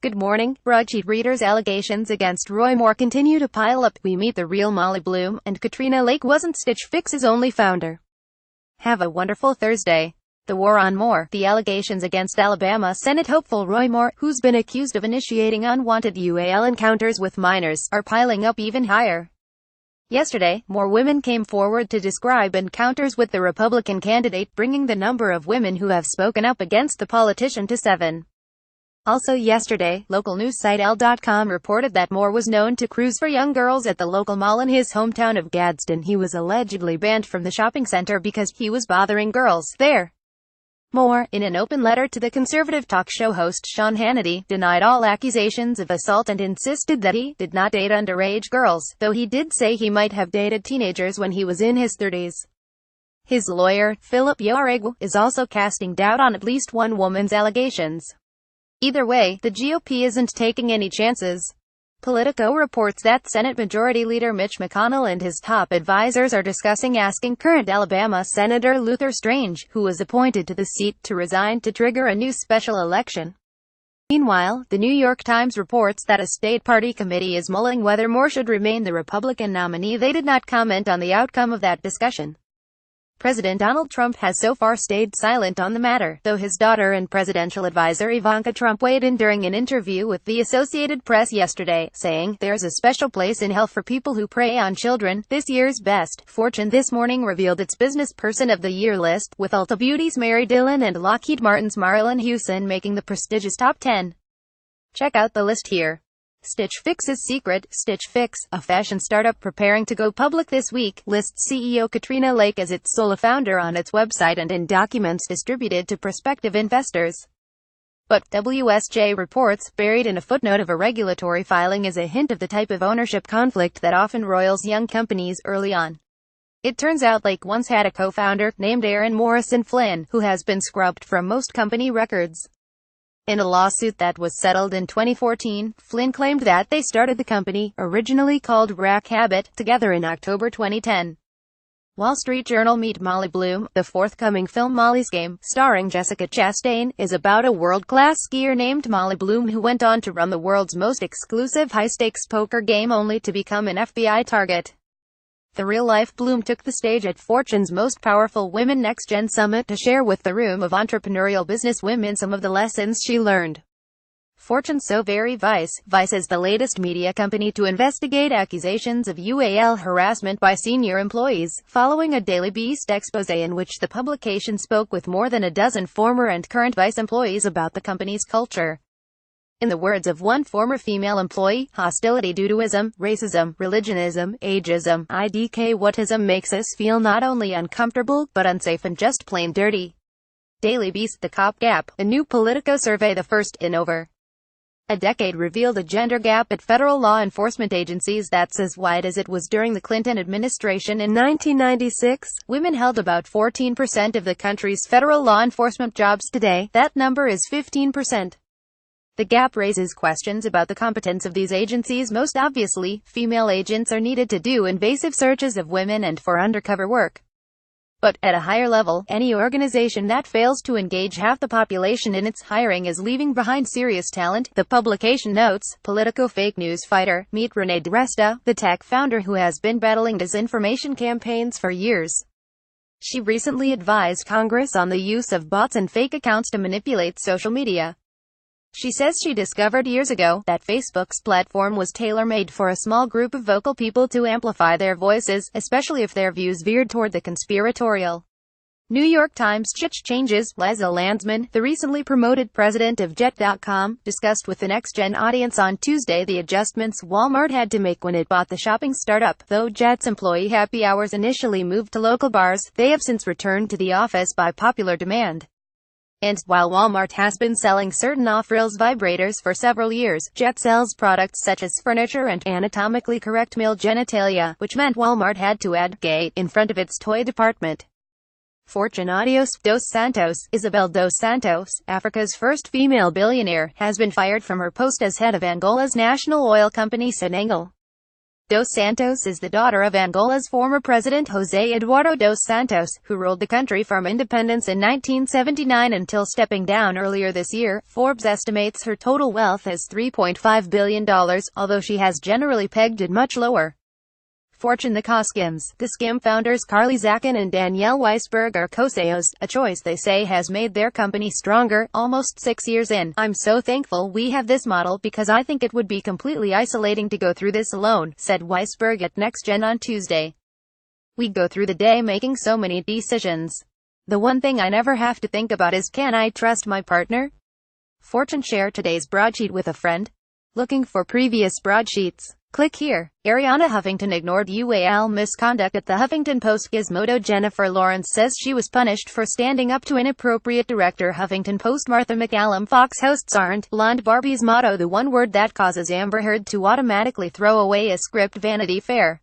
Good morning. Broadsheet readers' allegations against Roy Moore continue to pile up. We meet the real Molly Bloom, and Katrina Lake wasn't Stitch Fix's only founder. Have a wonderful Thursday. The war on Moore. The allegations against Alabama Senate hopeful Roy Moore, who's been accused of initiating unwanted UAL encounters with minors, are piling up even higher. Yesterday, more women came forward to describe encounters with the Republican candidate, bringing the number of women who have spoken up against the politician to 7. Also yesterday, local news site Elle.com reported that Moore was known to cruise for young girls at the local mall in his hometown of Gadsden. He was allegedly banned from the shopping center because he was bothering girls there. Moore, in an open letter to the conservative talk show host Sean Hannity, denied all accusations of assault and insisted that he did not date underage girls, though he did say he might have dated teenagers when he was in his 30s. His lawyer, Philip Yaregu, is also casting doubt on at least one woman's allegations. Either way, the GOP isn't taking any chances. Politico reports that Senate Majority Leader Mitch McConnell and his top advisors are discussing asking current Alabama Senator Luther Strange, who was appointed to the seat, to resign to trigger a new special election. Meanwhile, the New York Times reports that a state party committee is mulling whether Moore should remain the Republican nominee. They did not comment on the outcome of that discussion. President Donald Trump has so far stayed silent on the matter, though his daughter and presidential advisor Ivanka Trump weighed in during an interview with the Associated Press yesterday, saying, "There's a special place in hell for people who prey on children." This year's Best Fortune this morning revealed its Business Person of the Year list, with Ulta Beauty's Mary Dillon and Lockheed Martin's Marilyn Hewson making the prestigious top 10. Check out the list here. Stitch Fix's secret. Stitch Fix, a fashion startup preparing to go public this week, lists CEO Katrina Lake as its sole founder on its website and in documents distributed to prospective investors. But, WSJ reports, buried in a footnote of a regulatory filing is a hint of the type of ownership conflict that often roils young companies early on. It turns out Lake once had a co-founder, named Aaron Morrison Flynn, who has been scrubbed from most company records. In a lawsuit that was settled in 2014, Flynn claimed that they started the company, originally called Rack Habit, together in October 2010. Wall Street Journal. Meet Molly Bloom. The forthcoming film Molly's Game, starring Jessica Chastain, is about a world-class skier named Molly Bloom who went on to run the world's most exclusive high-stakes poker game only to become an FBI target. The real-life Bloom took the stage at Fortune's Most Powerful Women Next Gen Summit to share with the room of entrepreneurial businesswomen some of the lessons she learned. Fortune's So Very Vice. Vice is the latest media company to investigate accusations of UAL harassment by senior employees, following a Daily Beast expose in which the publication spoke with more than a dozen former and current Vice employees about the company's culture. In the words of one former female employee, hostility due to ism, racism, religionism, ageism, IDK whatism makes us feel not only uncomfortable, but unsafe and just plain dirty. Daily Beast. The Cop Gap, a new Politico survey, the first in over a decade, revealed a gender gap at federal law enforcement agencies that's as wide as it was during the Clinton administration. In 1996, women held about 14% of the country's federal law enforcement jobs. Today, that number is 15%. The gap raises questions about the competence of these agencies. Most obviously, female agents are needed to do invasive searches of women and for undercover work. But, at a higher level, any organization that fails to engage half the population in its hiring is leaving behind serious talent, the publication notes. Politico fake news fighter. Meet Renee DiResta, the tech founder who has been battling disinformation campaigns for years. She recently advised Congress on the use of bots and fake accounts to manipulate social media. She says she discovered years ago that Facebook's platform was tailor-made for a small group of vocal people to amplify their voices, especially if their views veered toward the conspiratorial. New York Times. Changes. Liza Landsman, the recently promoted president of Jet.com, discussed with the Next Gen audience on Tuesday the adjustments Walmart had to make when it bought the shopping startup. Though Jet's employee happy hours initially moved to local bars, they have since returned to the office by popular demand. And, while Walmart has been selling certain off-rails vibrators for several years, Jet sells products such as furniture and anatomically correct male genitalia, which meant Walmart had to add "gay" in front of its toy department. Fortune. Adios dos Santos. Isabel dos Santos, Africa's first female billionaire, has been fired from her post as head of Angola's national oil company Sonangol. Dos Santos is the daughter of Angola's former president José Eduardo dos Santos, who ruled the country from independence in 1979 until stepping down earlier this year. Forbes estimates her total wealth as $3.5 billion, although she has generally pegged it much lower. Fortune. The Koskins. The Skim founders Carly Zakin and Danielle Weisberg are co-CEOs, a choice they say has made their company stronger. Almost 6 years in, I'm so thankful we have this model because I think it would be completely isolating to go through this alone, said Weisberg at NextGen on Tuesday. We go through the day making so many decisions. The one thing I never have to think about is, can I trust my partner? Fortune. Share today's broadsheet with a friend. Looking for previous broadsheets? Click here. Ariana Huffington ignored UAL misconduct at the Huffington Post. Gizmodo. Jennifer Lawrence says she was punished for standing up to inappropriate director. Huffington Post. Martha McCallum. Fox hosts aren't blonde Barbie's motto the one word that causes Amber Heard to automatically throw away a script. Vanity Fair.